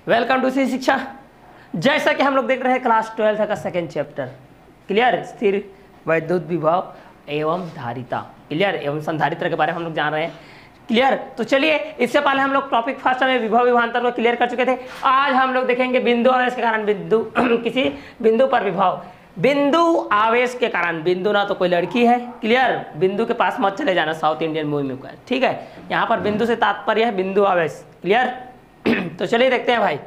Welcome to सी शिक्षा। जैसा कि हम लोग देख रहे हैं क्लास 12 का सेकेंड चैप्टर क्लियर, स्थिर वैद्युत विभव एवं धारिता क्लियर एवं संधारित्र के बारे में हम लोग जान रहे हैं क्लियर। तो चलिए, इससे पहले हम लोग टॉपिक फर्स्ट में विभव विभवांतर को क्लियर कर चुके थे। आज हम लोग देखेंगे बिंदु आवेश के कारण बिंदु किसी बिंदु पर विभव। बिंदु आवेश के कारण, बिंदु ना तो कोई लड़की है क्लियर, बिंदु के पास मत चले जाना, साउथ इंडियन मूवी में है ठीक है। यहाँ पर बिंदु से तात्पर्य है बिंदु आवेश क्लियर। तो चलिए देखते हैं भाई,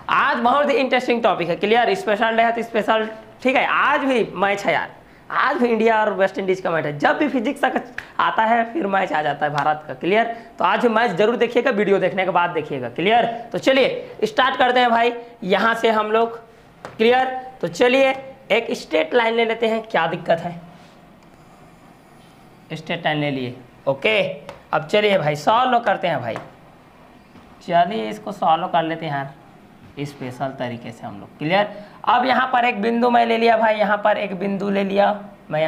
आज बहुत ही इंटरेस्टिंग टॉपिक है क्लियर। स्पेशल डे है तो स्पेशल ठीक है। आज भी मैच है यार, आज भी इंडिया और वेस्ट इंडीज का मैच है। जब भी फिजिक्स का आता है फिर मैच आ जाता है भारत का क्लियर। तो आज भी मैच जरूर देखिएगा, वीडियो देखने के बाद देखिएगा क्लियर। तो चलिए स्टार्ट करते हैं भाई, यहाँ से हम लोग क्लियर। तो चलिए एक स्ट्रेट लाइन ले लेते हैं, क्या दिक्कत है, स्ट्रेट लाइन ले लिए ओके। अब चलिए भाई सॉल्व करते हैं भाई, चलिए इसको सॉल्व कर लेते हैं यार स्पेशल तरीके से हम लोग क्लियर। अब यहाँ पर एक बिंदु मैं ले लिया भाई, यहाँ पर एक बिंदु ले लिया मैं,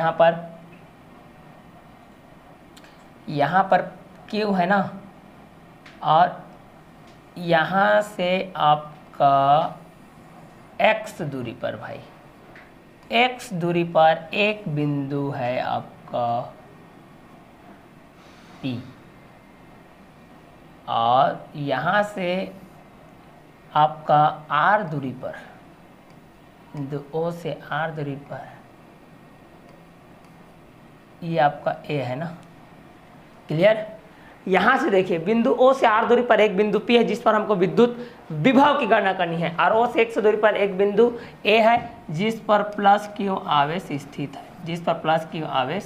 यहाँ पर क्यू है ना, और यहाँ से आपका x दूरी पर भाई, x दूरी पर एक बिंदु है आपका P, और यहाँ से आपका R दूरी पर, बिंदु O से R दूरी पर ये आपका A है ना क्लियर। यहाँ से देखिए बिंदु O से R दूरी पर एक बिंदु P है जिस पर हमको विद्युत विभव की गणना करनी है, और O से X दूरी पर एक बिंदु A है जिस पर प्लस Q आवेश स्थित है, जिस पर प्लस Q आवेश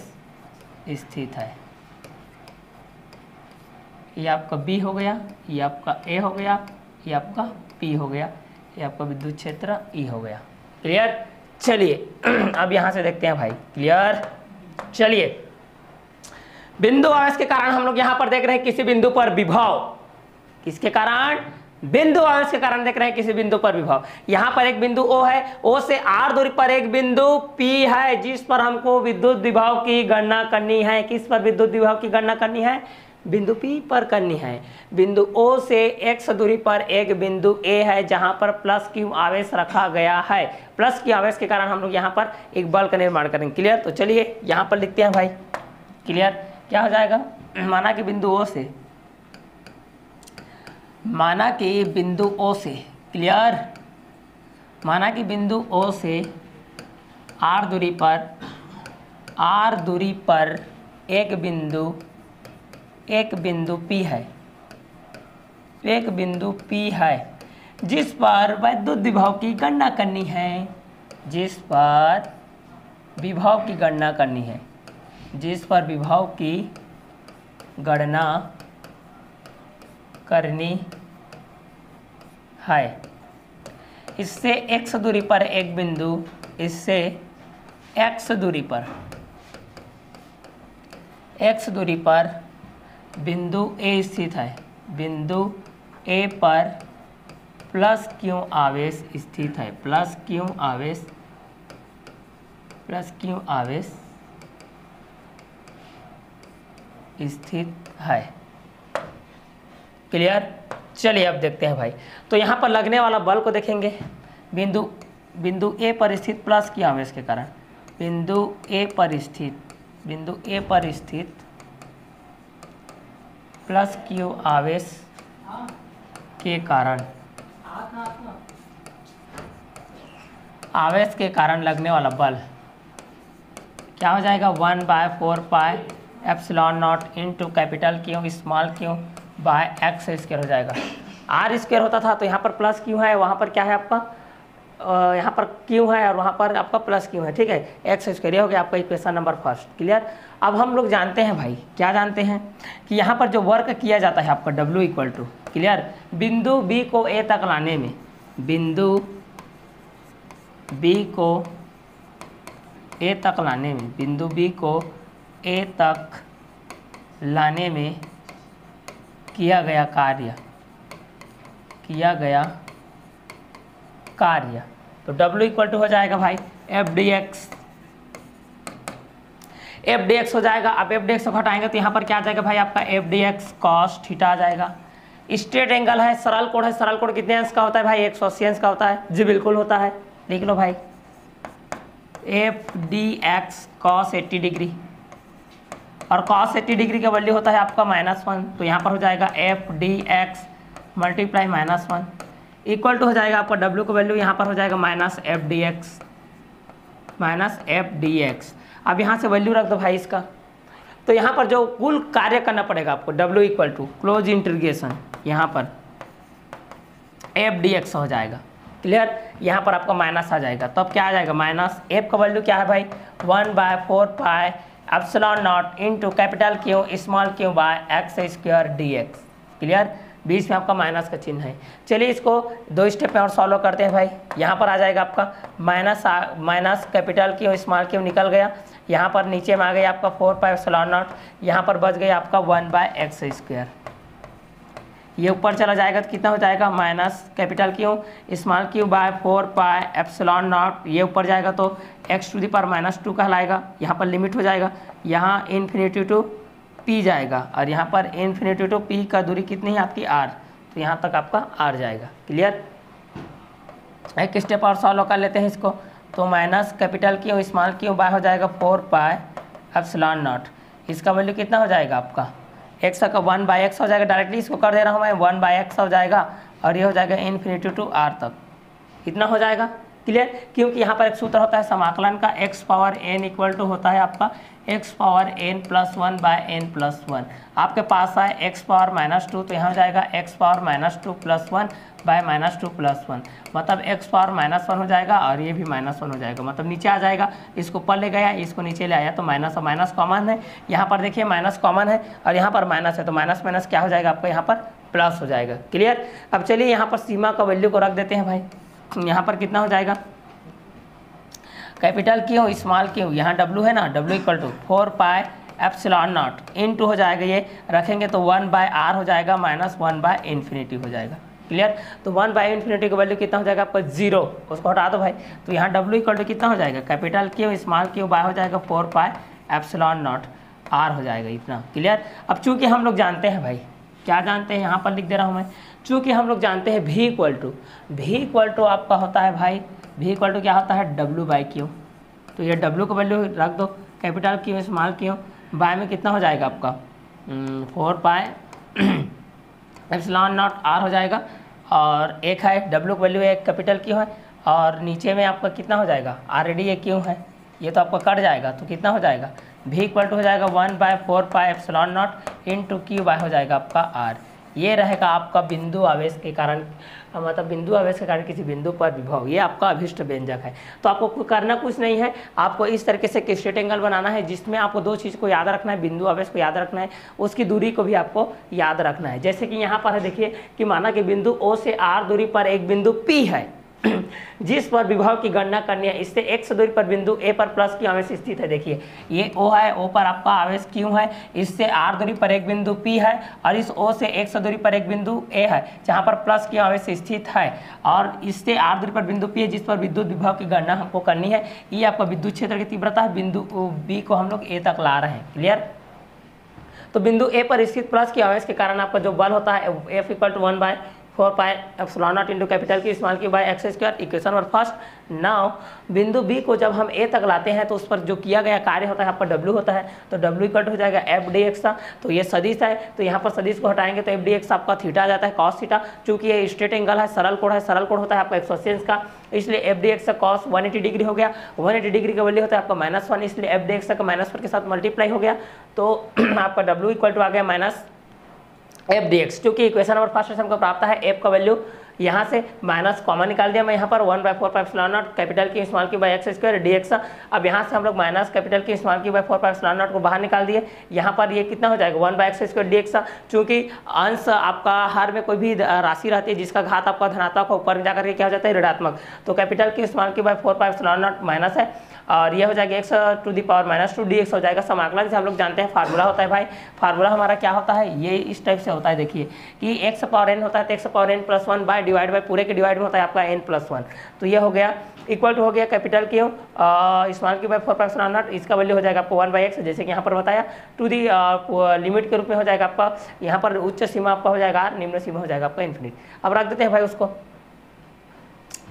स्थित है। ये आपका B हो गया, ये आपका A हो गया, ये आपका P हो गया, ये आपका विद्युत क्षेत्र E हो गया क्लियर। चलिए अब यहाँ से देखते हैं भाई क्लियर। चलिए बिंदु आवेश के कारण हम लोग यहाँ पर देख रहे हैं किसी बिंदु पर विभव, किसके कारण, बिंदु आवेश के कारण देख रहे हैं किसी बिंदु पर विभव। यहाँ पर एक बिंदु O है, O से R दूरी पर एक बिंदु P है जिस पर हमको विद्युत विभव की गणना करनी है। किस पर विद्युत विभव की गणना करनी है, बिंदु P पर करनी है। बिंदु O से X दूरी पर एक बिंदु A है जहां पर प्लस Q आवेश रखा गया है। प्लस Q आवेश के कारण हम लोग यहां पर एक बल का निर्माण करेंगे क्लियर। तो चलिए यहां पर लिखते हैं भाई क्लियर, क्या हो जाएगा, माना कि बिंदु O से, माना कि बिंदु O से क्लियर, माना कि बिंदु O से R दूरी पर एक बिंदु P है, एक बिंदु P है जिस पर वैद्युत विभव की गणना करनी है, जिस पर विभव की गणना करनी है, जिस पर विभव की गणना करनी है। इससे X दूरी पर एक बिंदु, इससे X दूरी पर बिंदु A स्थित है, बिंदु A पर प्लस Q आवेश स्थित है, प्लस Q आवेश स्थित है क्लियर। चलिए अब देखते हैं भाई, तो यहाँ पर लगने वाला बल को देखेंगे। बिंदु A पर स्थित प्लस Q आवेश के कारण, बिंदु A पर स्थित प्लस Q आवेश के कारण लगने वाला बल क्या हो जाएगा, 1/4 pi epsilon naught into capital Q small q by x square हो जाएगा। R स्क्वायर होता था तो यहाँ पर प्लस Q है, वहाँ पर क्या है आपका, यहाँ पर Q है और वहाँ पर आपका प्लस Q है ठीक है, एक्स स्क्वायर। ये हो गया आपका इक्वेशन नंबर फर्स्ट क्लियर। अब हम लोग जानते हैं भाई, क्या जानते हैं कि यहाँ पर जो वर्क किया जाता है आपका W इक्वल टू क्लियर, बिंदु B को A तक लाने में, बिंदु B को A तक लाने में, बिंदु B को A तक लाने में किया गया कार्य, तो W इक्वल टू हो जाएगा भाई एफ डी एक्स हो जाएगा। अब एफ डी एक्स को घटाएंगे तो यहाँ पर क्या आ जाएगा भाई, आपका f d x cos theta आ जाएगा। स्ट्रेट एंगल है, सरल कोण है, सरल कोण कितने अंश का होता है भाई, 180 अंश का होता है जी, बिल्कुल होता है। लिख लो भाई f d x cos 80 degree, और कॉस 80 डिग्री का वैल्यू होता है आपका -1, तो यहाँ पर हो जाएगा f d x multiply -1 equal to हो जाएगा आपका डब्ल्यू का वैल्यू यहाँ पर हो जाएगा एफ डी एक्स। अब यहाँ से वैल्यू रख दो भाई इसका, तो यहाँ पर जो कुल कार्य करना पड़ेगा आपको W equal to close integration यहाँ पर एफ डी एक्स हो जाएगा। क्लियर, यहाँ पर आपका माइनस आ जाएगा, तो अब क्या आ जाएगा माइनस एफ का वैल्यू क्या है भाई 1/4 pi epsilon naught into capital q small q by x square d x. Clear, बीच में आपका माइनस का चिन्ह है। चलिए इसको 2 स्टेप में और सॉल्व करते हैं भाई। यहाँ पर आ जाएगा आपका minus capital q small Q निकल गया, यहाँ पर नीचे में आ गया आपका 4 पाई एप्सिलॉन नॉट, यहाँ पर बच गया आपका 1/x स्क्वायर। ये ऊपर चला जाएगा तो कितना हो जाएगा minus capital q small q by 4 pi epsilon naught, ये ऊपर जाएगा तो x⁻² कहलाएगा। यहाँ पर लिमिट हो जाएगा, यहाँ इन्फिनिटी टू p जाएगा, और यहाँ पर इन्फिनिटी टू p का दूरी कितनी है आपकी r, तो यहाँ तक आपका r जाएगा। क्लियर, एक स्टेप और सॉल्व कर लेते हैं इसको, तो minus capital q small q by हो जाएगा 4 पाई एप्सिलॉन नॉट, इसका वैल्यू कितना हो जाएगा आपका x का 1/x हो जाएगा, डायरेक्टली इसको कर दे रहा हूँ मैं 1/x हो जाएगा, और ये हो जाएगा इन्फिनिटी टू r तक, इतना हो जाएगा। क्लियर, क्योंकि यहाँ पर एक सूत्र होता है समाकलन का x power n equal to होता है आपका x power n plus 1/n+1। आपके पास है x पावर -2, तो यहाँ हो जाएगा x पावर -2 प्लस 1/-2 प्लस 1, मतलब x पावर -1 हो जाएगा, और ये भी -1 हो जाएगा, मतलब नीचे आ जाएगा। इसको ऊपर ले गया, इसको नीचे ले आया, तो माइनस और माइनस कॉमन है। यहाँ पर देखिए माइनस कॉमन है, और यहाँ पर माइनस है, तो माइनस माइनस क्या हो जाएगा आपका यहाँ पर प्लस हो जाएगा। क्लियर, अब चलिए यहाँ पर सीमा का वैल्यू को रख देते हैं भाई। यहाँ पर कितना हो जाएगा कैपिटल क्यू स्मॉल क्यू, यहाँ W है ना, W equal to 4 pi epsilon naught into हो जाएगा, ये रखेंगे तो 1/r हो जाएगा माइनस 1/∞ हो जाएगा। क्लियर, तो 1/∞ का वैल्यू कितना हो जाएगा आपका 0, उसको हटा दो भाई, तो यहाँ W इक्वल टू कितना हो जाएगा capital q small q by हो जाएगा 4 पाई एप्सिलॉन नॉट r हो जाएगा इतना। क्लियर, अब चूंकि हम लोग जानते हैं भाई, क्या जानते हैं, यहाँ पर लिख दे रहा हूँ मैं, चूंकि हम लोग जानते हैं v इक्वल टू आपका होता है भाई, v इक्वल टू क्या होता है W/Q, तो ये W का वैल्यू रख दो, capital q small q by में कितना हो जाएगा आपका 4 पाई एप्सिलॉन नॉट r हो जाएगा, और एक है W का वैल्यू एक कैपिटल क्यू है, और नीचे में आपका कितना हो जाएगा ऑलरेडी ये क्यू है, ये तो आपका कट जाएगा, तो कितना हो जाएगा v इक्वल टू हो जाएगा 1/4 pi epsilon naught into q by हो जाएगा आपका r। ये रहेगा आपका बिंदु आवेश के कारण, मतलब बिंदु आवेश के कारण किसी बिंदु पर विभव, ये आपका अभिष्ट व्यंजक है। तो आपको करना कुछ नहीं है, आपको इस तरीके से एक स्ट्रेट एंगल बनाना है, जिसमें आपको 2 चीज़ को याद रखना है, बिंदु आवेश को याद रखना है, उसकी दूरी को भी आपको याद रखना है। जैसे कि यहाँ पर है, देखिए कि माना कि बिंदु O से R दूरी पर एक बिंदु P है जिस पर विभव की गणना करनी है, इससे x दूरी पर बिंदु A पर प्लस की आवेश स्थित है। देखिए ये O है, O पर आपका आवेश Q है, इससे R दूरी पर एक बिंदु P है, और इस O से x दूरी पर एक बिंदु A है जहाँ पर प्लस की आवेश स्थित है, और इससे R दूरी पर बिंदु P है जिस पर विद्युत विभव की गणना हमको करनी है। ये आपका विद्युत क्षेत्र की तीव्रता है, बिंदु B को हम लोग A तक ला रहे हैं। क्लियर, तो बिंदु A पर स्थित प्लस की आवेश के कारण आपका जो बल होता है F equal to 1/4 pi epsilon naught into capital q small q by x square, equation number first. Now बिंदु बी को जब हम ए तक लाते हैं तो उस पर जो किया गया कार्य होता है आपका डब्ल्यू होता है, तो डब्ल्यू इक्वल हो जाएगा एफ डी एक्स का, तो ये सदिश है, तो यहाँ पर सदिश को हटाएंगे तो एफ डी एक्स आपका थीटा आ जाता है कॉस थीटा, चूंकि ये स्ट्रेट एंगल है, सरल कोण है, सरल कोण होता है आपका 180 अंश का, इसलिए एफ डी एक्स का कॉस 180 डिग्री हो गया, 180 डिग्री का वैल्यू होता है आपका -1, इसलिए एफ डी एक्स का -1 के साथ मल्टीप्लाई हो गया, तो आपका डब्ल्यू इक्वल टू आ गया माइनस एफ डी एक्स, क्योंकि इक्वेशन नंबर फर्स्ट से हमको प्राप्त है एफ का वैल्यू, यहाँ से माइनस कॉमन निकाल दिया मैं यहाँ पर 1/4 pi epsilon naught capital q small q by x square d x. अब यहाँ से हम लोग minus capital q small q by 4 pi epsilon naught को बाहर निकाल दिए, यहाँ पर ये कितना हो जाएगा 1/x स्क्वायर डी एक्स, चूँकि अंश आपका हर में कोई भी राशि रहती है जिसका घात आपका धनात्मक ऊपर में जाकर के क्या हो जाता है ऋणात्मक, तो capital q small q by 4 pi epsilon naught minus है, और ये हो जाएगा x to the power minus 2 dx हो जाएगा समाकलन से हम लोग जानते हैं फार्मूला होता है भाई, फार्मूला हमारा क्या होता है, ये इस टाइप से होता है, देखिए कि एक्स पावर एन होता है तो x power n plus 1 by divide by पूरे के डिवाइड में होता है आपका एन प्लस 1, तो ये हो गया इक्वल टू हो गया capital q small q by 4 इसका वैल्यू हो जाएगा आपको 1/x, जैसे कि यहाँ पर बताया टू दी लिमिट के रूप में हो जाएगा आपका, यहाँ पर उच्च सीमा आपका हो जाएगा r, निम्न सीमा हो जाएगा आपका इन्फिनिट। अब रख देते हैं भाई उसको,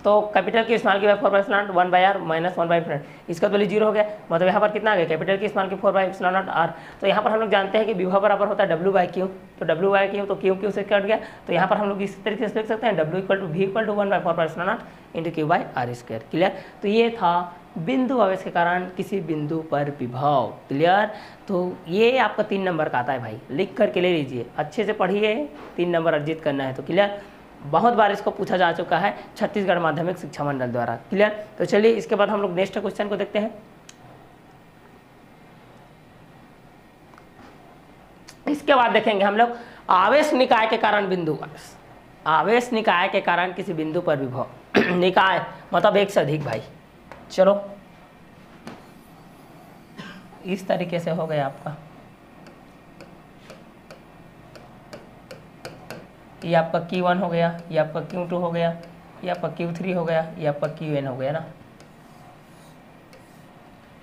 तो capital q small q by 4 1/r minus 1/, इसका वैल्यू 0 हो गया, मतलब यहाँ पर कितना आ गया कैपिटल की स्मॉल की 4/r। तो यहाँ पर हम लोग जानते हैं कि विभव बराबर होता है w/q, तो w/q तो q से कट गया, तो यहाँ पर हम लोग इस तरीके से लिख सकते हैं w = v = 1/4 into q/r²। Clear, तो ये था बिंदु आवेश के कारण किसी बिंदु पर विभव। क्लियर, तो ये आपका 3 नंबर का आता है भाई, लिख करके ले लीजिए, अच्छे से पढ़िए, 3 नंबर अर्जित करना है। तो क्लियर, बहुत बार इसको पूछा जा चुका है छत्तीसगढ़ माध्यमिक शिक्षा मंडल द्वारा। क्लियर, तो चलिए इसके बाद हम लोग नेक्स्ट क्वेश्चन को देखते हैं। इसके बाद देखेंगे हम लोग आवेश निकाय के कारण बिंदु, आवेश निकाय के कारण किसी बिंदु पर विभव निकाय मतलब एक से अधिक भाई। चलो इस तरीके से हो गया आपका, ये आपका Q1 हो गया, ये आपका Q2 हो गया, ये आपका Q3 हो गया, ये आपका Qn हो गया ना।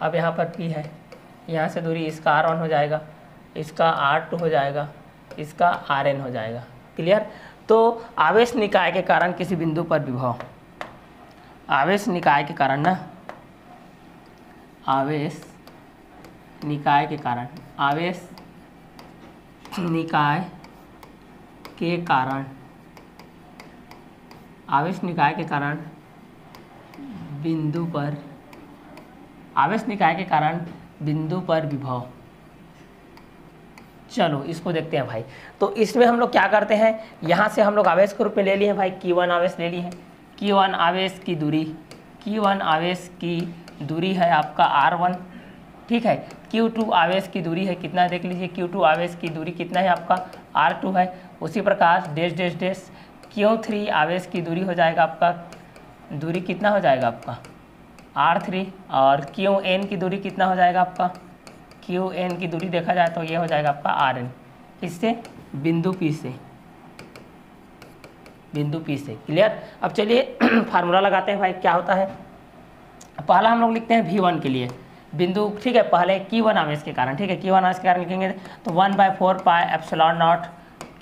अब यहाँ पर P है, यहाँ से दूरी इसका R1 हो जाएगा, इसका R2 हो जाएगा, इसका Rn हो जाएगा। क्लियर, तो आवेश निकाय के कारण किसी बिंदु पर विभव, आवेश निकाय के कारण ना, आवेश निकाय के कारण, आवेश निकाय के कारण, आवेश निकाय के कारण बिंदु पर, आवेश निकाय के कारण बिंदु पर विभव। चलो इसको देखते हैं भाई। तो इसमें हम लोग क्या करते हैं, यहाँ से हम लोग आवेश के रूप में ले लिए हैं भाई, Q1 आवेश ले लिए हैं, Q1 आवेश की दूरी, Q1 आवेश की दूरी है आपका R1, ठीक है। Q2 आवेश की दूरी है कितना, देख लीजिए Q2 आवेश की दूरी कितना है आपका R2 है। उसी प्रकार डैश डैश डैश Q3 आवेश की दूरी हो जाएगा आपका, दूरी कितना हो जाएगा आपका R3, और Qn की दूरी कितना हो जाएगा आपका, Qn की दूरी देखा जाए तो ये हो जाएगा आपका Rn, इससे बिंदु P से, बिंदु P से। क्लियर, अब चलिए फार्मूला लगाते हैं भाई, क्या होता है। पहला हम लोग लिखते हैं V1 के लिए बिंदु, ठीक है, पहले Q1 आवेश के कारण, ठीक है, Q1 आवेश के कारण लिखेंगे तो 1/4 pi epsilon not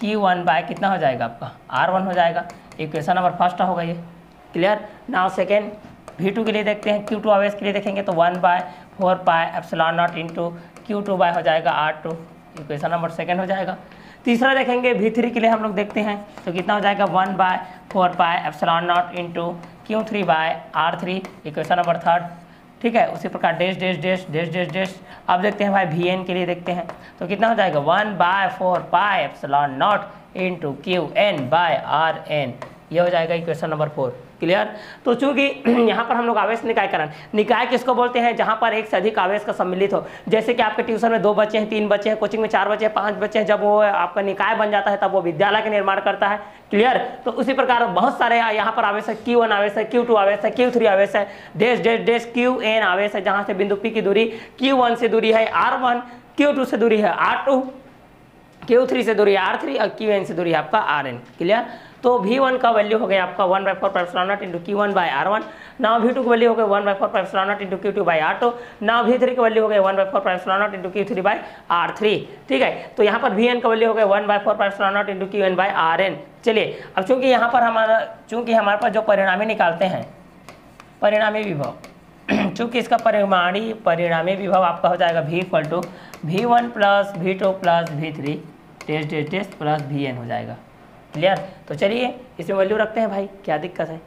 Q1 bye कितना हो जाएगा आपका R1 हो जाएगा। इक्वेशन नंबर फर्स्ट होगा ये। क्लियर, नाउ सेकेंड V2 के लिए देखते हैं, Q2 आवेश के लिए देखेंगे तो 1/4 pi epsilon naught into Q2 by हो जाएगा R2, इक्वेशन नंबर सेकेंड हो जाएगा। तीसरा देखेंगे V3 के लिए हम लोग देखते हैं तो कितना हो जाएगा 1/4 pi epsilon naught into Q3 by R3, equation number third, ठीक है। उसी प्रकार dash dash dash dash dash dash. अब देखते हैं भाई Vn के लिए देखते हैं तो कितना हो जाएगा 1/4 pi epsilon naught into Qn by Rn, ये हो जाएगा इक्वेशन नंबर 4। क्लियर, तो चूंकि यहाँ पर हम लोग आवेश निकाय कारण, निकाय किसको बोलते हैं, जहाँ पर एक से अधिक आवेश का सम्मिलित हो। जैसे कि आपके ट्यूशन में 2 बच्चे हैं, 3 बच्चे हैं, कोचिंग में 4 बच्चे हैं, 5 बच्चे हैं, जब वो आपका निकाय बन जाता है तब वो विद्यालय का निर्माण करता है। क्लियर, तो उसी प्रकार बहुत सारे यहाँ पर आवेश है, Q1 आवेश है, Q2 आवेश है, Q3 आवेश है, डैश डैश डैश Qn आवेश है, जहाँ से बिंदु P की दूरी Q1 से दूरी है R1, Q2 से दूरी है R2, Q3 से दूरी है R3 और Qn से दूरी है आपका Rn। क्लियर, तो V1 का वैल्यू हो गया आपका 1/4 pi epsilon naught into Q1 by R1। Now V2 का वैल्यू हो गया 1/4 pi epsilon naught into Q2 by R2। Now V3 का वैल्यू हो गया 1/4 pi epsilon naught into Q3 by R3, ठीक है। तो यहाँ पर Vn का वैल्यू हो गया 1/4 pi epsilon naught into Qn by Rn। चलिए, अब चूंकि यहाँ पर हमारे पास जो परिणामी निकालते हैं, परिणामी विभव, चूंकि इसका परिणामी विभव आपका हो जाएगा V = V1 plus V2 plus V3 dash dash dash plus Vn हो जाएगा। क्लियर, तो चलिए इसमें वैल्यू रखते हैं भाई, क्या दिक्कत है।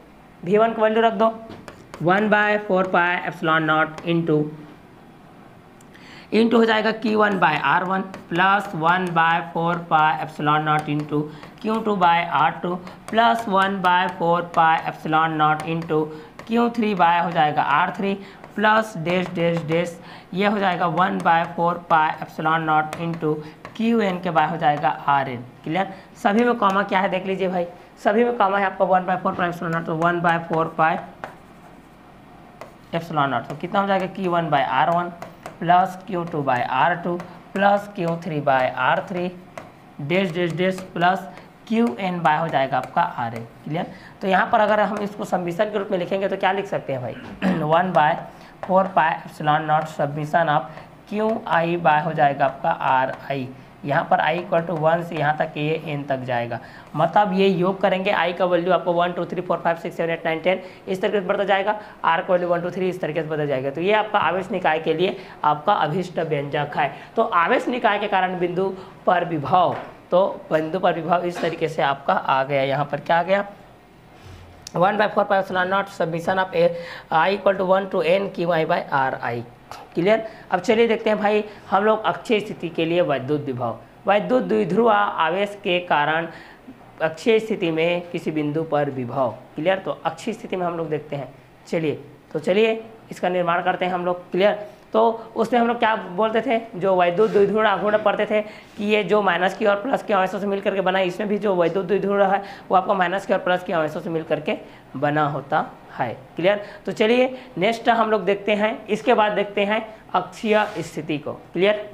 V1 का वैल्यू रख दो 1/4 पाई एप्सिलॉन नॉट इंटू हो जाएगा Q1 by R1 plus 1/4 pi epsilon naught into Q2 by R2 plus 1/4 pi epsilon naught into Q3 by हो जाएगा R3 plus dash dash dash, ये हो जाएगा 1/4 pi epsilon naught into Qn के by हो जाएगा Rn। क्लियर, सभी में कॉमा क्या है देख लीजिए भाई, सभी में कॉमा है आपका 1/4 पाई एप्सिलॉन नॉट, तो 1/4 पाई एप्सिलॉन नॉट। तो कितना हो जाएगा Q1/R1 plus Q2/R2 plus Q3/R3 dash dash dash plus Qn by हो जाएगा आपका Rn। क्लियर। तो यहाँ पर अगर हम इसको सब्मिशन के रूप में लिखेंगे तो क्या लिख सकते हैं भाई 1/4πε0 सब्मिशन ऑफ Qi बाय हो जाएगा आपका Ri। यहाँ पर i = 1 से यहाँ तक ये n तक जाएगा, मतलब ये योग करेंगे i का वैल्यू आपको 1 2 3 4 5 6 7 8 9 10 इस तरीके से बढ़ता जाएगा, r का वैल्यू 1 2 3 इस तरीके से बढ़ता जाएगा। तो ये आपका आवेश निकाय के लिए आपका अभिष्ट व्यंजक है। तो आवेश निकाय के कारण बिंदु पर विभव, तो बिंदु पर विभव इस तरीके से आपका आ गया। यहाँ पर क्या आ गया 1/4πε0 submission of i = 1 to n Qi/Ri। Clear. अब चलिए देखते हैं भाई हम लोग अक्षीय स्थिति के लिए वैद्युत विभव। वैद्युत द्विध्रुव आवेश के कारण अक्षीय स्थिति में किसी बिंदु पर विभव। क्लियर। तो अक्षीय स्थिति में हम लोग देखते हैं, चलिए इसका निर्माण करते हैं हम लोग। क्लियर। तो उसमें हम लोग क्या बोलते थे, जो वैद्युत द्विध्रुव आघूर्ण पढ़ते थे कि ये जो माइनस की और प्लस के आवेशों से मिलकर के बना, इसमें भी जो वैद्युत द्विध्रुव है वो आपको माइनस के और प्लस के आवेशों से मिलकर के बना होता है। क्लियर। तो चलिए नेक्स्ट हम लोग देखते हैं, इसके बाद देखते हैं अक्षीय स्थिति को। क्लियर।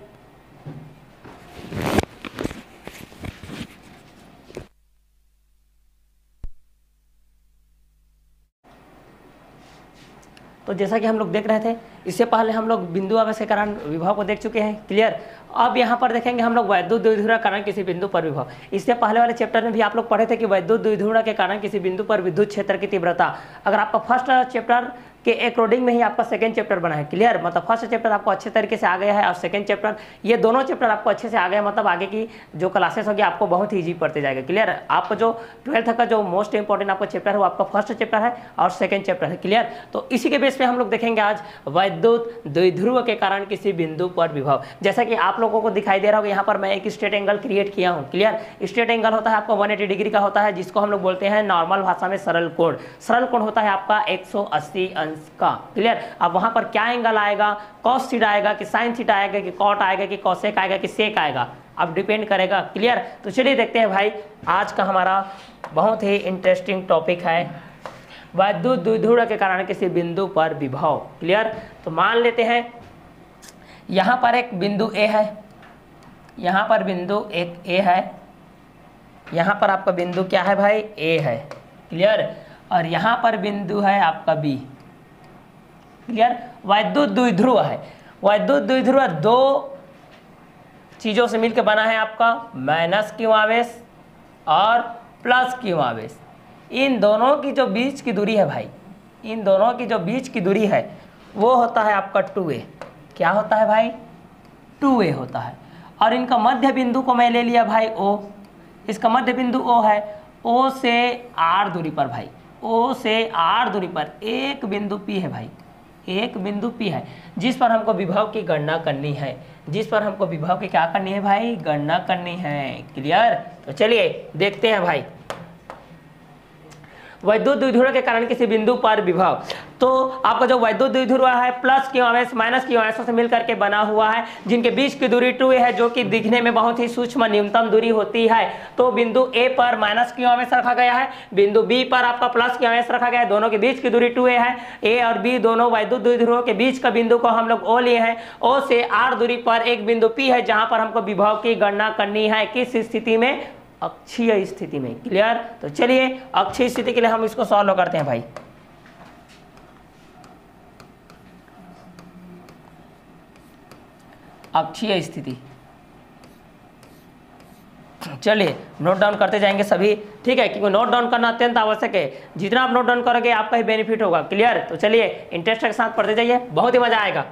तो जैसा कि हम लोग देख रहे थे, इससे पहले हम लोग बिंदु आवेश के कारण विभव को देख चुके हैं। क्लियर। अब यहाँ पर देखेंगे हम लोग वैद्युत द्विध्रुव कारण किसी बिंदु पर विभव। इससे पहले वाले चैप्टर में भी आप लोग पढ़े थे कि वैद्युत द्विध्रुव के कारण किसी बिंदु पर विद्युत क्षेत्र की तीव्रता। अगर आपका फर्स्ट चैप्टर के अकॉर्डिंग में ही आपका सेकंड चैप्टर बना है। क्लियर। मतलब फर्स्ट चैप्टर आपको अच्छे तरीके से आ गया है और सेकंड चैप्टर, ये दोनों चैप्टर आपको अच्छे से आ गए, मतलब आगे की जो क्लासेस होगी आपको बहुत ही ईजी पड़ते जाएगा। क्लियर। आपको जो 12th का जो मोस्ट इंपॉर्टेंट आपका चैप्टर है वो आपका फर्स्ट चैप्टर है और सेकंड चैप्टर है। क्लियर। तो इसी के बेस पे हम लोग देखेंगे आज वैद्युत द्विध्रुव के कारण किसी बिंदु पर विभव। जैसा कि आप लोगों को दिखाई दे रहा होगा, यहाँ पर मैं एक स्ट्रेट एंगल क्रिएट किया हूँ। क्लियर। स्ट्रेट एंगल होता है आपका 180 डिग्री का होता है, जिसको हम लोग बोलते हैं नॉर्मल भाषा में सरल कोण। सरल कोण होता है आपका 180 अंश का। क्लियर। अब वहां पर क्या एंगल आएगा, कॉस थीटा आएगा कि साइन थीटा आएगा कि कॉट आएगा कि कॉसेक आएगा कि सेक आएगा, अब डिपेंड करेगा। क्लियर। तो चलिए देखते हैं भाई, आज का हमारा बहुत ही इंटरेस्टिंग टॉपिक है वैद्युत द्विध्रुव के कारण किसी बिंदु पर विभव। क्लियर। तो मान लेते हैं यहाँ पर एक बिंदु ए है, यहाँ पर बिंदु एक ए है, यहाँ पर आपका बिंदु क्या है भाई ए है। क्लियर। और यहाँ पर बिंदु है आपका बी। क्लियर। वैद्युत द्विध्रुव है। वैद्युत द्विध्रुव दो चीजों से मिलकर बना है आपका माइनस क्यू आवेश और प्लस क्यू आवेश। इन दोनों की जो बीच की दूरी है भाई, इन दोनों की जो बीच की दूरी है वो होता है आपका 2a। क्या होता है भाई 2a होता है। और इनका मध्य बिंदु को मैं ले लिया भाई O। इसका मध्य बिंदु O है। O से R दूरी पर भाई, O से R दूरी पर एक बिंदु P है भाई, एक बिंदु P है जिस पर हमको विभव की गणना करनी है, जिस पर हमको विभव की क्या करनी है भाई गणना करनी है। क्लियर। तो चलिए देखते हैं भाई वैद्युत द्विध्रुव के कारण किसी बिंदु पर विभव। तो आपका जो वैद्युत द्विध्रुव है प्लस क्यू आवेश माइनस क्यू आवेशों से मिलकर के बना हुआ है, जिनके बीच की दूरी 2a है, जो कि दिखने में बहुत ही सूक्ष्म न्यूनतम दूरी होती है। तो बिंदु ए पर माइनस क्यू आवेश रखा गया है, बिंदु बी पर आपका प्लस क्यू आवेश रखा गया है, दोनों के बीच की दूरी 2a है। ए और बी दोनों वैद्युत द्विध्रुव के बीच का बिंदु को हम लोग ओ लिए हैं। ओ से आर दूरी पर एक बिंदु पी है जहां पर हमको विभव की गणना करनी है, किस स्थिति में अक्षीय स्थिति में। क्लियर। तो चलिए अक्षीय स्थिति के लिए हम इसको सॉल्व करते हैं भाई। अक्षीय स्थिति, चलिए नोट डाउन करते जाएंगे सभी, ठीक है, क्योंकि नोट डाउन करना अत्यंत आवश्यक है। जितना आप नोट डाउन करोगे आपका ही बेनिफिट होगा। क्लियर। तो चलिए इंटरेस्ट के साथ पढ़ते जाइए, बहुत ही मजा आएगा।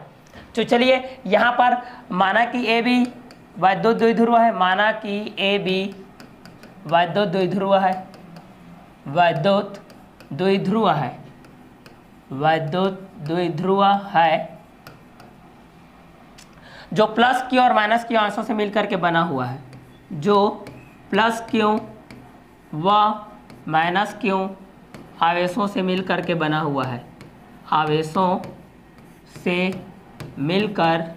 तो चलिए यहाँ पर माना कि ए बी वैद्युत द्विध्रुव है, माना कि ए बी वैद्युत द्विध्रुव है, वैद्युत द्विध्रुव है, वैद्युत द्विध्रुव है, जो प्लस क्यू और माइनस क्यू अंशों से मिलकर के बना हुआ है, जो प्लस क्यू व माइनस क्यू आवेशों से मिलकर के बना हुआ है, आवेशों से मिलकर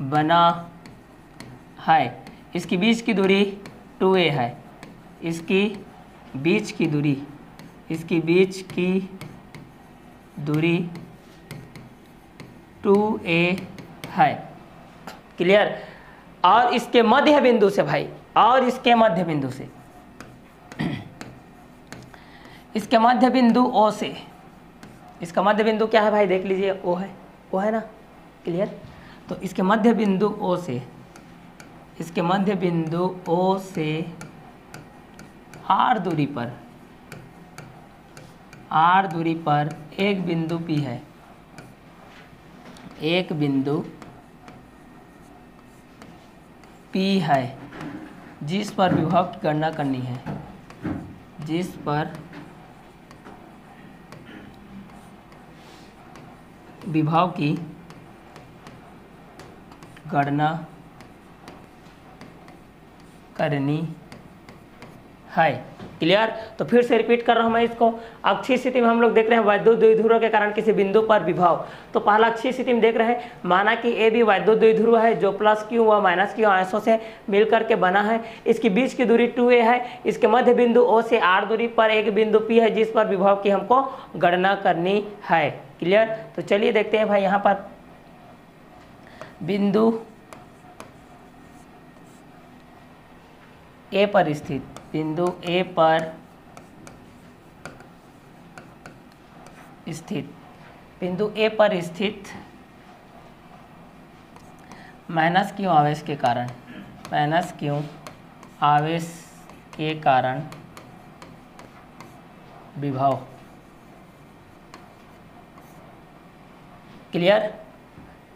बना है। इसकी बीच की दूरी 2a है, इसकी बीच की दूरी इसकी बीच की दूरी 2a है। क्लियर। और इसके मध्य बिंदु से भाई, और इसके मध्य बिंदु से, इसके मध्य बिंदु O से, इसका मध्य बिंदु क्या है भाई, देख लीजिए O है, O है ना। क्लियर। तो इसके मध्य बिंदु O से, इसके मध्य बिंदु O से r दूरी पर, r दूरी पर एक बिंदु P है, एक बिंदु P है जिस पर विभव की गणना करनी है, जिस पर विभव की गणना करनी है। क्लियर। तो फिर से रिपीट कर रहा हूं मैं इसको। अक्षीय स्थिति में हम लोग देख रहे हैं वैद्युत द्विध्रुव के कारण किसी बिंदु पर विभव। तो पहला अक्षीय स्थिति में देख रहे हैं, माना कि ए भी वैद्युत द्विध्रुव है जो प्लस क्यू व माइनस क्यू आयसों से मिलकर के बना है। इसकी बीच की दूरी 2a है। इसके मध्य बिंदु O से r दूरी पर एक बिंदु P है जिस पर विभव की हमको गणना करनी है। क्लियर। तो चलिए देखते हैं भाई, यहाँ पर बिंदु A पर स्थित, बिंदु A पर स्थित, बिंदु A पर स्थित माइनस क्यू आवेश के कारण, माइनस क्यू आवेश के कारण विभव। क्लियर।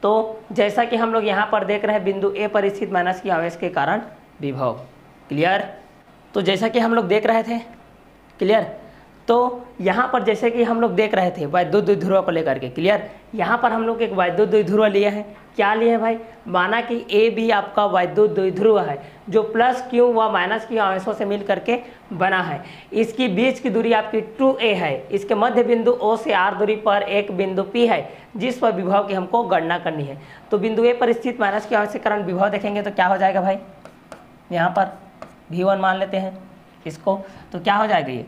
तो जैसा कि हम लोग यहाँ पर देख रहे हैं बिंदु A पर स्थित माइनस क्यू आवेश के कारण विभव। क्लियर। तो जैसा कि हम लोग देख रहे थे, क्लियर, तो यहाँ पर जैसे कि हम लोग देख रहे थे वैद्युत द्विध्रुव को लेकर के। क्लियर। यहाँ पर हम लोग एक वैद्युत द्विध्रुव लिए हैं। क्या लिए हैं भाई, माना कि ए भी आपका वैद्युत द्विध्रुव है जो प्लस क्यू व माइनस क्यू आवेशों से मिल करके बना है। इसकी बीच की दूरी आपकी 2a है। इसके मध्य बिंदु O से r दूरी पर एक बिंदु P है जिस पर विभव की हमको गणना करनी है। तो बिंदु A पर स्थित माइनस क्यू आवेश के कारण विभव देखेंगे तो क्या हो जाएगा भाई, यहाँ पर V1 मान लेते हैं इसको, तो क्या हो जाएगा ये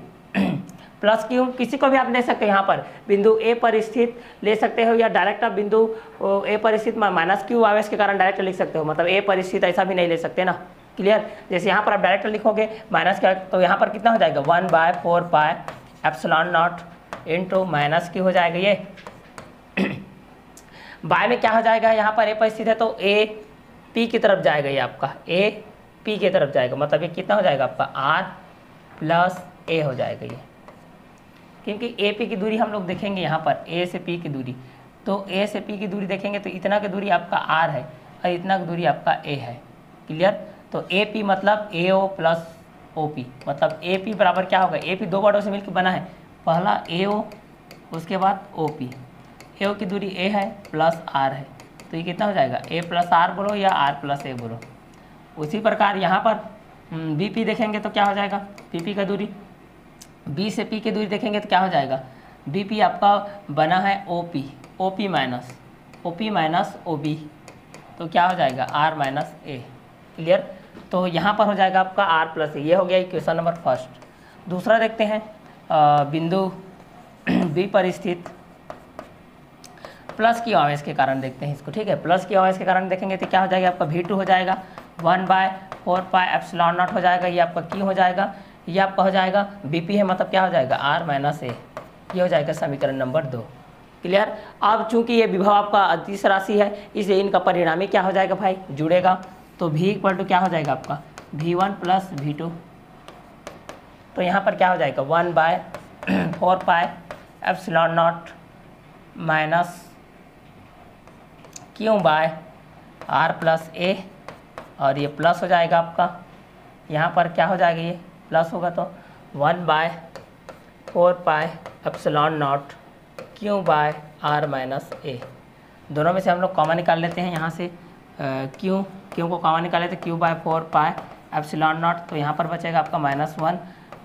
प्लस क्यू, किसी को भी आप ले सकते हो, यहाँ पर बिंदु A पर स्थित ले सकते हो या डायरेक्ट आप बिंदु A पर स्थित माइनस क्यू आवेश के कारण डायरेक्ट लिख सकते हो, मतलब A पर स्थित ऐसा भी नहीं ले सकते ना। क्लियर। जैसे यहाँ पर आप डायरेक्ट लिखोगे माइनस क्यू, तो यहाँ पर कितना हो जाएगा 1/4 pi epsilon naught into minus Q हो जाएगा ये। बाय में क्या हो जाएगा, यहाँ पर A पर स्थित है तो A P की तरफ जाएगा, ये आपका A P की तरफ जाएगा, मतलब ये कितना हो जाएगा आपका R प्लस A हो जाएगा ये, क्योंकि ए पी की दूरी हम लोग देखेंगे यहाँ पर ए से पी की दूरी, तो ए से पी की दूरी देखेंगे तो इतना की दूरी आपका आर है और इतना की दूरी आपका ए है। क्लियर। तो ए पी मतलब ए ओ प्लस ओ पी, मतलब ए पी बराबर क्या होगा, ए पी दो बाटों से मिलकर बना है, पहला ए ओ उसके बाद ओ पी, ए ओ की दूरी ए है प्लस आर है, तो ये कितना हो जाएगा ए प्लस आर बोलो या आर प्लस ए बोलो। उसी प्रकार यहाँ पर बी पी देखेंगे तो क्या हो जाएगा, पी पी का दूरी, बी से पी की दूरी देखेंगे तो क्या हो जाएगा, बी पी आपका बना है O P minus O B, तो क्या हो जाएगा आर माइनस ए। क्लियर। तो यहाँ पर हो जाएगा आपका आर प्लस ए। ये हो गया इक्वेशन नंबर फर्स्ट। दूसरा देखते हैं बिंदु बी पर स्थित प्लस की आवेश के कारण देखते हैं इसको। ठीक है, प्लस की आवेश के कारण देखेंगे तो क्या हो जाएगा आपका V2 हो जाएगा 1/4 पाई एप्सिलॉन नॉट हो जाएगा, ये आपका Q हो जाएगा, ये आपका हो जाएगा BP है, मतलब क्या हो जाएगा R माइनस ए। ये हो जाएगा समीकरण नंबर 2। क्लियर। अब चूंकि ये विभव आपका अदिश राशि है इसलिए इनका परिणामी क्या हो जाएगा भाई, जुड़ेगा, तो V इक्वल टू क्या हो जाएगा आपका V1 प्लस V2, तो यहाँ पर क्या हो जाएगा 1/4 pi epsilon naught minus Q by R plus a, और ये प्लस हो जाएगा आपका, यहाँ पर क्या हो जाएगा, ये प्लस होगा तो 1/4 pi epsilon naught Q by R minus a. दोनों में से हम लोग कॉमन निकाल लेते हैं, यहाँ से Q को कॉमन निकाल लेते हैं, Q/4 पाई एप्सिलॉन नॉट, तो यहाँ पर बचेगा आपका -1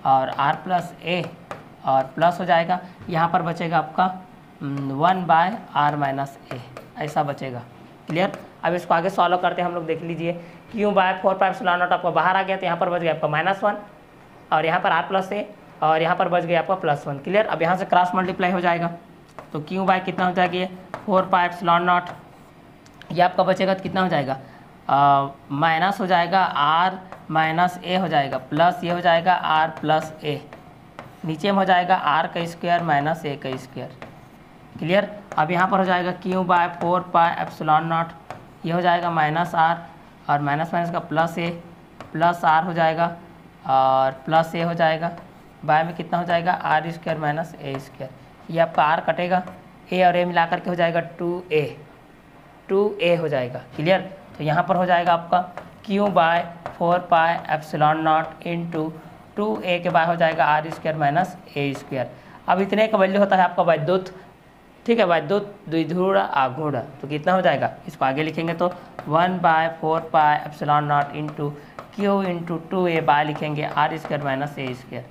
और R प्लस ए और प्लस हो जाएगा, यहाँ पर बचेगा आपका 1/R माइनस ए, ऐसा बचेगा। क्लियर। अब इसको आगे सॉल्व करते हैं हम लोग, देख लीजिए Q/4 पाई एप्सिलॉन नॉट आपका बाहर आ गया, तो यहाँ पर बच गया आपका -1 और यहाँ पर R प्लस ए और यहाँ पर बच गया आपका +1। क्लियर। अब यहाँ से क्रॉस मल्टीप्लाई हो जाएगा तो क्यू बाय कितना हो जाएगा, 4 पाई एप्सिलॉन नॉट, ये आपका बचेगा तो कितना हो जाएगा, माइनस हो जाएगा r माइनस ए हो जाएगा, प्लस ये हो जाएगा r प्लस ए, नीचे में हो जाएगा r का स्क्वायर माइनस ए का स्क्वायर। क्लियर। अब यहाँ पर हो जाएगा q by 4 pi epsilon naught, ये हो जाएगा माइनस r और माइनस माइनस का प्लस ए, प्लस r हो जाएगा और प्लस ए हो जाएगा, बाय में कितना हो जाएगा r square minus a square, ये आपका r कटेगा, a और a मिला करके हो जाएगा 2a हो जाएगा। क्लियर। तो यहाँ पर हो जाएगा आपका q by 4 pi epsilon naught into 2a के बाय हो जाएगा r square minus a square. अब इतने का वैल्यू होता है आपका वैद्युत, ठीक है, वैद्युत द्विध्रुव आघूर्ण। तो कितना हो जाएगा, इसको आगे लिखेंगे तो 1 by 4 pi epsilon naught into q into 2a by लिखेंगे r square minus a square.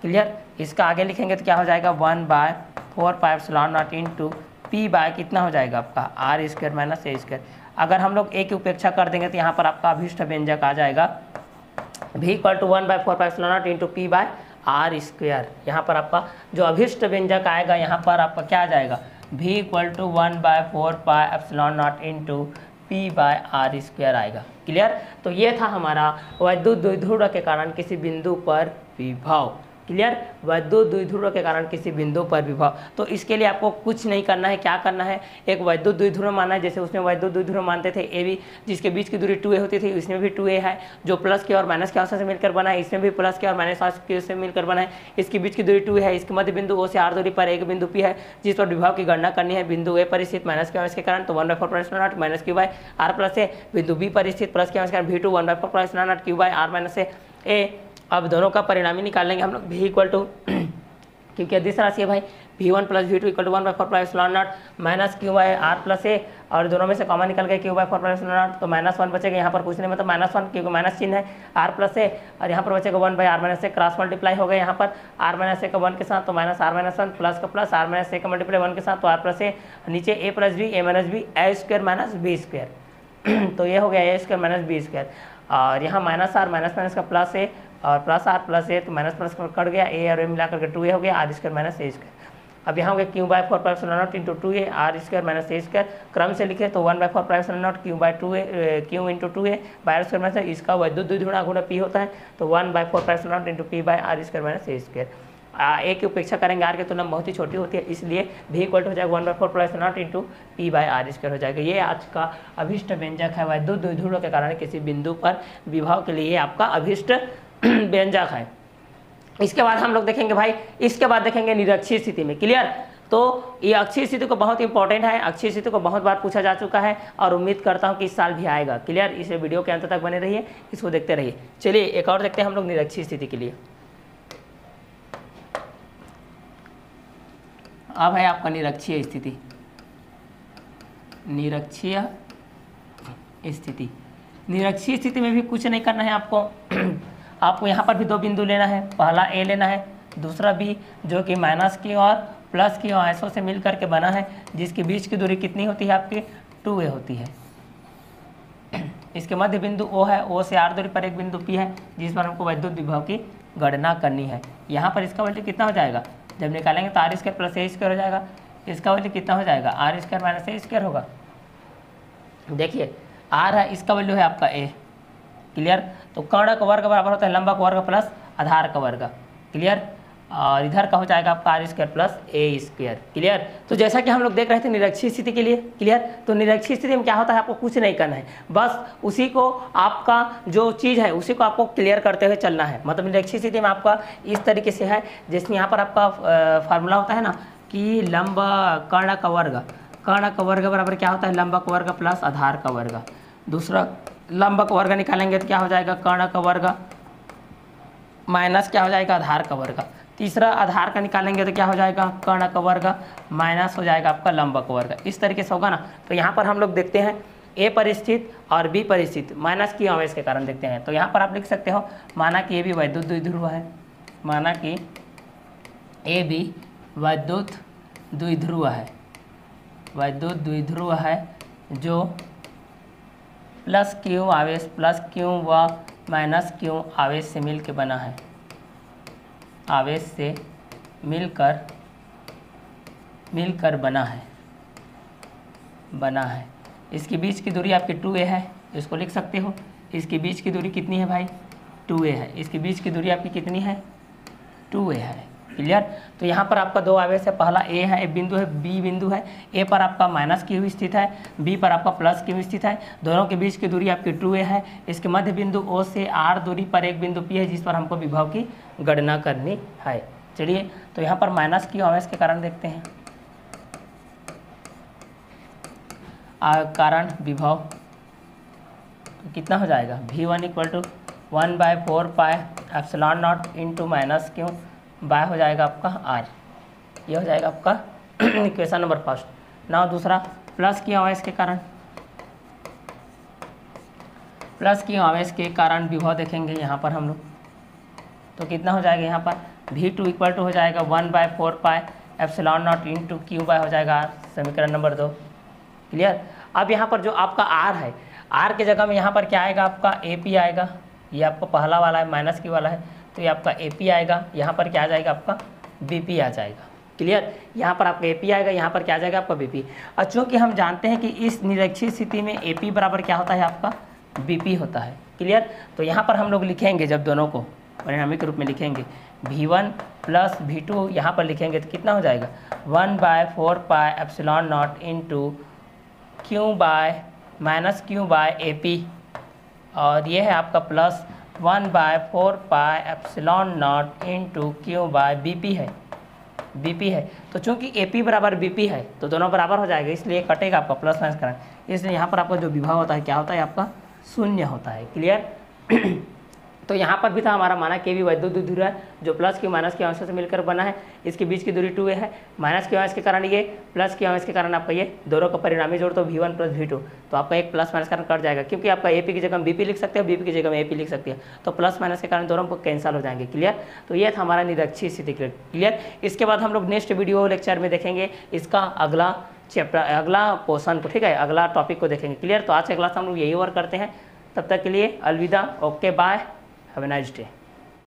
Clear. इसका आगे लिखेंगे तो क्या हो जाएगा 1 by 4 pi epsilon naught into p by कितना हो जाएगा आपका r square minus a square. अगर हम लोग ए की उपेक्षा कर देंगे तो यहाँ पर आपका अभिष्ट व्यंजक आ जाएगा v equal to 1 by 4 pi epsilon naught into p by r square. यहाँ पर आपका जो अभिष्ट व्यंजक आएगा यहाँ पर आपका क्या आ जाएगा, v equal to 1 by 4 pi epsilon naught into p by r square आएगा। क्लियर। तो ये था हमारा वैद्युत द्विध्रुव के कारण किसी बिंदु पर विभव। क्लियर। वैद्युत द्विध्रुव के कारण किसी बिंदु पर विभव। तो इसके लिए आपको कुछ नहीं करना है, क्या करना है, एक वैद्युत द्विध्रुव मानना है, जैसे उसमें वैद्युत द्विध्रुव मानते थे ए बी, जिसके बीच की दूरी 2a होती थी, इसमें भी 2a है, जो प्लस के और माइनस के औसत से मिलकर बना है, इसमें भी प्लस के और माइनस औसत के से मिलकर बना है, इसकी बीच की दूरी 2 है, इसके मध्य बिंदु O से r दूरी पर एक बिंदु P है जिस पर विभव की गणना करनी है, बिंदु A पर स्थित माइनस के के कारण तो 1 by 4 pi epsilon naught minus q by r plus a, बिंदु B पर स्थित प्लस के कारण v2 1 by 4 pi epsilon naught q by r minus a. अब दोनों का परिणामी निकाल लेंगे हम लोग, v इक्वल टू क्योंकि अदिश राशि है भाई, v1 plus v2 equal to 1 by 4 pi epsilon naught minus q by r plus a, और दोनों में से कॉमन निकल गए q by 4 pi epsilon naught, तो -1 बचेगा, यहाँ पर कुछ नहीं मतलब -1 क्योंकि माइनस चिन्ह है, आर प्लस ए, और यहाँ पर बचेगा 1 by r minus a, cross multiply हो गया यहाँ पर आर माइनस ए का 1 के साथ तो माइनस आर माइनस 1 प्लस का प्लस आर माइनस ए का मल्टीप्लाई 1 के साथ तो आर प्लस ए, नीचे ए प्लस बी ए माइनस बी ए स्क्वायर माइनस बी स्क्वायर तो ये हो गया ए स्क्वायर माइनस बी स्क्वायर, और यहाँ माइनस आर माइनस माइनस का प्लस ए और प्लस आर प्लस ए, तो माइनस प्लस कट गया, ए और ए मिला करके 2a हो गया, r square minus a square. अब यहाँ हो गया q by 4 pi epsilon naught into 2a r square minus a square, क्रम से लिखे तो 1 by 4 pi epsilon naught q by 2a q into 2a by r square minus, इसका वैद्युत द्विध्रुव आघूर्ण p होता है, तो 1 by 4 pi epsilon naught into p by r square minus a square. A की उपेक्षा करेंगे, आर की तुलना बहुत ही छोटी होती है, इसलिए v इक्वल हो जाएगा 1 by 4 pi epsilon naught into p by r square हो जाएगा। ये आज का अभिष्ट व्यंजक है, वैद्युत द्विध्रुव के कारण किसी बिंदु पर विभव के लिए आपका अभिष्ट व्यंजक है। इसके बाद हम लोग देखेंगे भाई, इसके बाद देखेंगे निरक्षीय स्थिति में। क्लियर। तो ये अक्षीय स्थिति को बहुत इंपॉर्टेंट है, अक्षीय स्थिति को बहुत बार पूछा जा चुका है और उम्मीद करता हूँ कि इस साल भी आएगा। क्लियर। इसे वीडियो के अंत तक बने रहिए, इसको देखते रहिए। चलिए एक और देखते हैं हम लोग निरक्षीय स्थिति के लिए। अब है आपका निरक्षीय स्थिति। निरक्षीय स्थिति, निरक्षीय स्थिति में भी कुछ नहीं करना है आपको आपको यहाँ पर भी दो बिंदु लेना है, पहला ए लेना है, दूसरा बी, जो कि माइनस की और प्लस की ऐसों से मिल करके बना है, जिसके बीच की दूरी कितनी होती है आपकी 2a होती है। इसके मध्य बिंदु O है, O से r दूरी पर एक बिंदु P है जिस पर हमको वैद्युत विभव की गणना करनी है। यहाँ पर इसका वैल्यू कितना हो जाएगा, जब निकालेंगे तो r square plus a square हो जाएगा, इसका वैल्यू कितना हो जाएगा r square minus a square होगा। देखिए आर है, इसका वैल्यू है आपका ए। क्लियर। तो कर्ण का वर्ग बराबर होता है लंबा का वर्ग प्लस आधार का वर्ग। क्लियर। और इधर का हो जाएगा आपका r square plus a square. Clear. तो जैसा कि हम लोग देख रहे थे निरक्षीय स्थिति के लिए। क्लियर। तो निरक्षीय स्थिति में क्या होता है, आपको कुछ नहीं करना है, बस उसी को आपका जो चीज़ है उसी को आपको क्लियर करते हुए चलना है। मतलब निरक्षीय स्थिति में आपका इस तरीके से है, जिसमें यहाँ पर आपका फार्मूला होता है ना कि लंबा कर्ण का वर्ग बराबर क्या होता है, लंबा का वर्ग प्लस आधार का वर्ग। दूसरा लंबा का वर्ग निकालेंगे तो क्या हो जाएगा, कर्ण का वर्ग माइनस क्या हो जाएगा, आधार का वर्ग। तीसरा आधार का निकालेंगे तो क्या हो जाएगा, कर्ण का वर्ग माइनस हो जाएगा आपका लंबा का वर्ग। इस तरीके से होगा ना। तो यहाँ पर हम लोग देखते हैं ए पर स्थित और बी पर स्थित माइनस की आवेश के कारण देखते हैं। तो यहाँ पर आप लिख सकते हो, माना कि ए भी वैद्युत द्विध्रुव है, माना कि ए भी वैद्युत द्विध्रुव है, वैद्युत द्विध्रुव है जो प्लस क्यू आवेश, प्लस क्यू व माइनस क्यू आवेश से मिल के बना है। आवेश से मिलकर बना है। इसके बीच की दूरी आपकी 2a है, इसको लिख सकते हो। इसके बीच की दूरी कितनी है भाई? 2a है। इसके बीच की दूरी आपकी कितनी है? 2a है। क्लियर? तो यहाँ पर आपका दो आवेश है, पहला a है, एक बिंदु है, b बिंदु है। a पर आपका माइनस की हुई स्थित है, b पर आपका प्लस की हुई स्थित है। दोनों के बीच की दूरी आपकी 2a है। इसके मध्य बिंदु o से r दूरी पर एक बिंदु p है, जिस पर हमको विभव की गणना करनी है। चलिए, तो यहाँ पर माइनस की आवेश के कारण देखते हैं। कारण विभव तो कितना हो जाएगा? v1 = 1/4 pi epsilon naught into minus क्यों बाय हो जाएगा आपका r। ये हो जाएगा आपका इक्वेशन नंबर फर्स्ट। नाउ दूसरा, प्लस की आवेश के कारण विभव देखेंगे यहाँ पर हम लोग। तो कितना हो जाएगा यहाँ पर? v2 = हो जाएगा 1/4 pi epsilon naught into q by हो जाएगा r, समीकरण नंबर 2। क्लियर? अब यहाँ पर जो आपका r है, r के जगह में यहाँ पर क्या आएगा? आपका AP आएगा। ये आपका पहला वाला है, माइनस की वाला है, तो ये आपका AP आएगा। यहाँ पर क्या आ जाएगा? आपका BP आ जाएगा। क्लियर? यहाँ पर आपका AP आएगा, यहाँ पर क्या आ जाएगा? आपका BP। और चूँकि हम जानते हैं कि इस निरक्षीय स्थिति में AP बराबर क्या होता है? आपका BP होता है। क्लियर? तो यहाँ पर हम लोग लिखेंगे, जब दोनों को परिणामी के रूप में लिखेंगे, v1 + v2 यहाँ पर लिखेंगे तो कितना हो जाएगा? 1/4 pi epsilon naught into q by minus q by AP, और ये है आपका plus 1/4 pi epsilon naught into q by BP है। तो चूंकि AP बराबर BP है तो दोनों बराबर हो जाएगा, इसलिए कटेगा आपका प्लस माइनस करना। इसलिए यहाँ पर आपका जो विभव होता है क्या होता है? आपका 0 होता है। क्लियर? तो यहाँ पर भी था हमारा माना के भी वैद्युत दूरी है, जो प्लस की माइनस की आवेश से मिलकर बना है। इसके बीच की दूरी 2a है। माइनस की आवेश के कारण ये, प्लस की आवेश के कारण आपका ये, दोनों का परिणामी जोड़ तो v1 + v2, तो आपका एक प्लस माइनस कारण कट जाएगा, क्योंकि आपका AP की जगह BP लिख सकते हो, BP की जगह में AP लिख सकते हैं, तो प्लस माइनस के कारण दोनों को कैंसल हो जाएंगे। क्लियर? तो ये था हमारा निरक्षीय स्थिति। क्लियर? इसके बाद हम लोग नेक्स्ट वीडियो लेक्चर में देखेंगे इसका अगला चैप्टर, अगला पोर्शन को, ठीक है, अगला टॉपिक को देखेंगे। क्लियर? तो आज के क्लास हम लोग यही वर्क करते हैं। तब तक के लिए अलविदा, okay, bye, have a nice day.